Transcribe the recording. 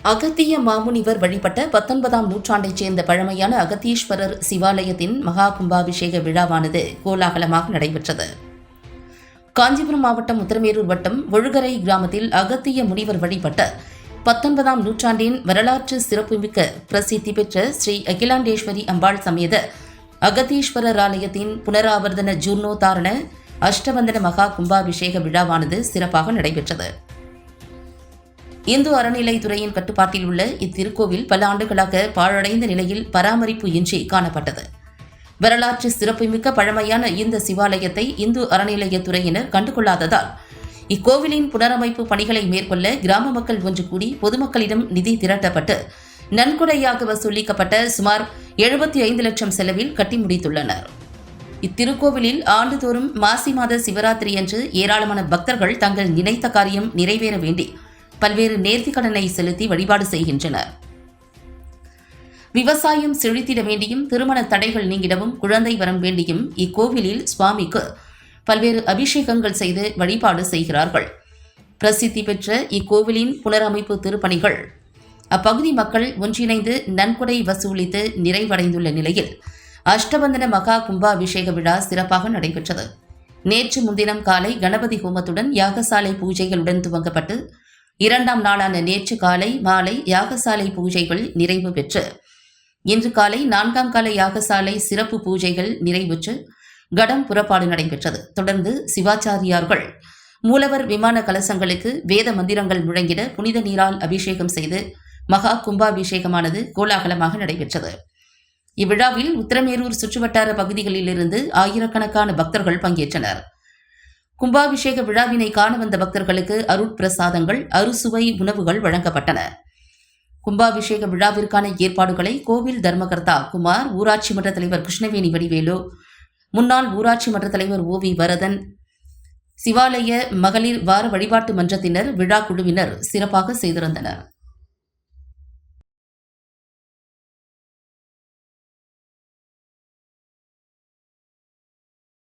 அகத்திய மாமுனிவர் வழிபட்ட 19ஆம் நூற்றாண்டைச் சேர்ந்த பழமையான அகத்தீஸ்வரர் சிவாலயத்தின் மகா கும்பாபிஷேக விழாவானது கோலாகலமாக நடைபெற்றது. காஞ்சிபுரம் மாவட்டம் உத்திரமேரூர் வட்டம் ஒழுகரை கிராமத்தில் அகத்திய முனிவர் வழிபட்ட 19ஆம் நூற்றாண்டின் வரலாற்று சிறப்புமிக்க பிரசித்தி பெற்ற ஸ்ரீ அகிலாண்டேஸ்வரி அம்பாள் சமேத அகத்தீஸ்வரர் ஆலயத்தின் புனராவர்த்தன ஜூர்ணோத்தாரண அஷ்டவந்தன மகா கும்பாபிஷேக விழாவானது சிறப்பாக நடைபெற்றது. இந்து அறநிலைத்துறையின் கட்டுப்பாட்டில் உள்ள இத்திருக்கோவில் பல ஆண்டுகளாக பாழடைந்த நிலையில் பராமரிப்பு இன்றி காணப்பட்டது. வரலாற்று சிறப்புமிக்க பழமையான இந்த சிவாலயத்தை இந்து அறநிலையத்துறையினர் கண்டுகொள்ளாததால் இக்கோவிலின் புனரமைப்பு பணிகளை மேற்கொள்ள கிராம மக்கள் ஒன்று கூடி பொதுமக்களிடம் நிதி திரட்டப்பட்டு நன்கொடையாக வசூலிக்கப்பட்ட சுமார் 75 லட்சம் செலவில் கட்டி முடித்துள்ளனர். இத்திருக்கோவிலில் ஆண்டுதோறும் மாசி மாத சிவராத்திரியன்று ஏராளமான பக்தர்கள் தங்கள் நினைத்த காரியம் நிறைவேற வேண்டி பல்வேறு நேர்த்திக்கடனை செலுத்தி வழிபாடு செய்கின்றனர். விவசாயம் செழித்திட வேண்டியும் திருமண தடைகள் நீங்கிடவும் குழந்தை வரம் வேண்டியும் இக்கோவிலில் சுவாமிக்கு பல்வேறு அபிஷேகங்கள் செய்து வழிபாடு செய்கிறார்கள். பிரசித்தி பெற்ற இக்கோவிலின் புனரமைப்பு திருப்பணிகள் அப்பகுதி மக்கள் ஒன்றிணைந்து நன்கொடை வசூலித்து நிறைவடைந்துள்ள நிலையில் அஷ்டபந்தன மகா கும்பாபிஷேக விழா சிறப்பாக நடைபெற்றது. நேற்று முன்தினம் காலை கணபதி ஹோமத்துடன் யாகசாலை பூஜைகளுடன் துவங்கப்பட்டு 2ஆம் நாளான நேற்று காலை மாலை யாகசாலை பூஜைகள் நிறைவு பெற்று இன்று காலை 4ஆம் கால யாகசாலை சிறப்பு பூஜைகள் நிறைவுற்று கடம் புறப்பாடு நடைபெற்றது. தொடர்ந்து சிவாச்சாரியார்கள் மூலவர் விமான கலசங்களுக்கு வேத மந்திரங்கள் முழங்கிட புனித நீரால் அபிஷேகம் செய்து மகா கும்பாபிஷேகமானது கோலாகலமாக நடைபெற்றது. இவ்விழாவில் உத்திரமேரூர் சுற்றுவட்டார பகுதிகளிலிருந்து ஆயிரக்கணக்கான பக்தர்கள் பங்கேற்றனர். கும்பாபிஷேக விழாவினை காண வந்த பக்தர்களுக்கு அருட்பிரசாதங்கள் அறுசுவை உணவுகள் வழங்கப்பட்டன. கும்பாபிஷேக விழாவிற்கான ஏற்பாடுகளை கோவில் தர்மகர்த்தா குமார், ஊராட்சி மன்ற தலைவர் கிருஷ்ணவேணி வடிவேலு, முன்னாள் ஊராட்சி மன்ற தலைவர் ஓவி வரதன், சிவாலய மகளிர் வார வழிபாட்டு மன்றத்தினர், விழா குழுவினர் சிறப்பாக செய்திருந்தனர்.